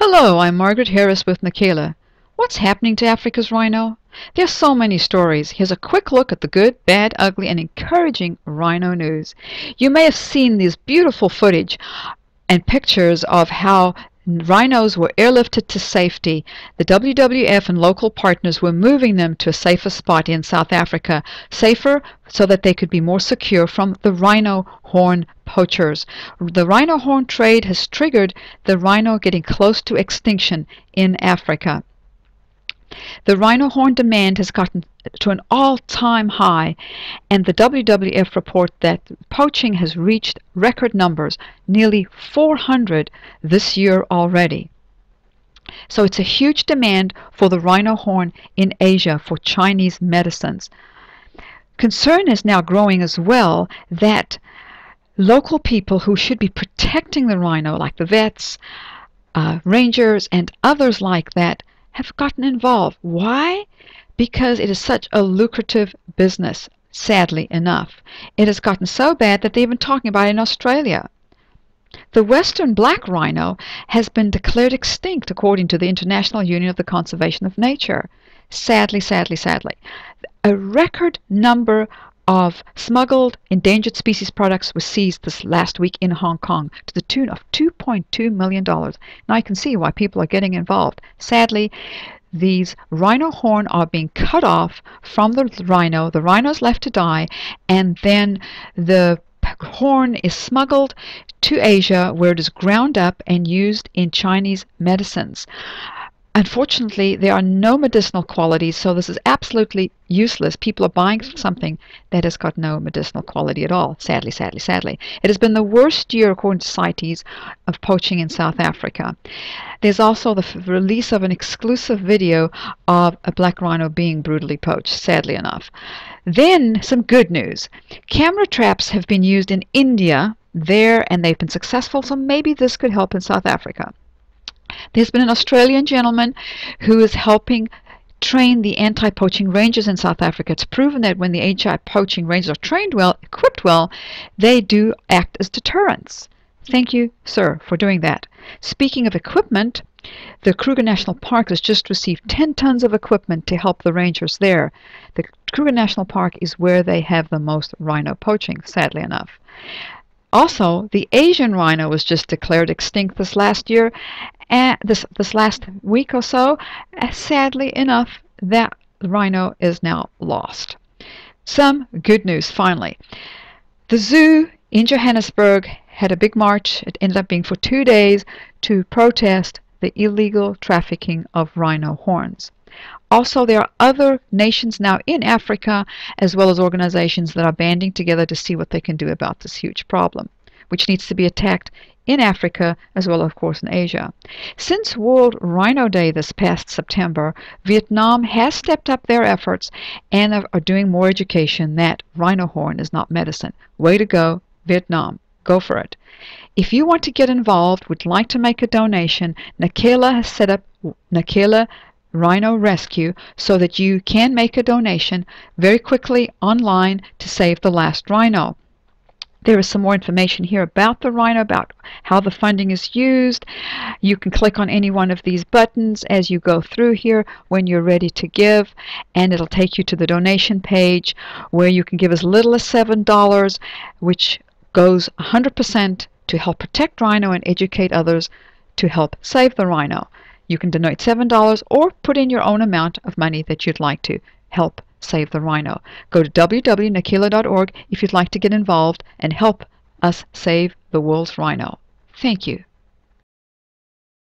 Hello, I'm Margrit Harris with Nikela. What's happening to Africa's rhino? There's so many stories. Here's a quick look at the good, bad, ugly, and encouraging rhino news. You may have seen this beautiful footage and pictures of how rhinos were airlifted to safety. The WWF and local partners were moving them to a safer spot in South Africa, safer so that they could be more secure from the rhino horn poachers. The rhino horn trade has triggered the rhino getting close to extinction in Africa. The rhino horn demand has gotten to an all-time high, and the WWF report that poaching has reached record numbers, nearly 400 this year already. So it's a huge demand for the rhino horn in Asia for Chinese medicines. Concern is now growing as well that local people who should be protecting the rhino, like the vets, rangers, and others like that, have gotten involved. Why? Because it is such a lucrative business, sadly enough. It has gotten so bad that they're even talking about it in Australia. The western black rhino has been declared extinct according to the International Union of the Conservation of Nature. Sadly, sadly, sadly. A record number of smuggled endangered species products was seized this last week in Hong Kong to the tune of $2.2 million. Now you can see why people are getting involved. Sadly, these rhino horn are being cut off from the rhino's left to die, and then the horn is smuggled to Asia where it is ground up and used in Chinese medicines. Unfortunately, there are no medicinal qualities, so this is absolutely useless. People are buying something that has got no medicinal quality at all. Sadly, sadly, sadly. It has been the worst year, according to CITES, of poaching in South Africa. There's also the release of an exclusive video of a black rhino being brutally poached, sadly enough. Then, some good news. Camera traps have been used in India there, and they've been successful, so maybe this could help in South Africa. There's been an Australian gentleman who is helping train the anti-poaching rangers in South Africa. It's proven that when the anti-poaching rangers are trained well, equipped well, they do act as deterrents. Thank you, sir, for doing that. Speaking of equipment, the Kruger National Park has just received 10 tons of equipment to help the rangers there. The Kruger National Park is where they have the most rhino poaching, sadly enough. Also, the Asian rhino was just declared extinct this last year, and this last week or so. Sadly enough, that rhino is now lost. Some good news finally. The zoo in Johannesburg had a big march. It ended up being for 2 days to protest the illegal trafficking of rhino horns. Also, there are other nations now in Africa, as well as organizations that are banding together to see what they can do about this huge problem, which needs to be attacked in Africa as well, of course, in Asia. Since World Rhino Day this past September, Vietnam has stepped up their efforts and are doing more education that rhino horn is not medicine. Way to go, Vietnam. Go for it. If you want to get involved, would like to make a donation, Nikela has set up Nikela Rhino Rescue so that you can make a donation very quickly online to save the last rhino. There is some more information here about the rhino, about how the funding is used. You can click on any one of these buttons as you go through here when you're ready to give, and it'll take you to the donation page where you can give as little as $7, which goes 100% to help protect rhino and educate others to help save the rhino. You can donate $7 or put in your own amount of money that you'd like to help save the rhino. Go to www.nikela.org if you'd like to get involved and help us save the world's rhino. Thank you.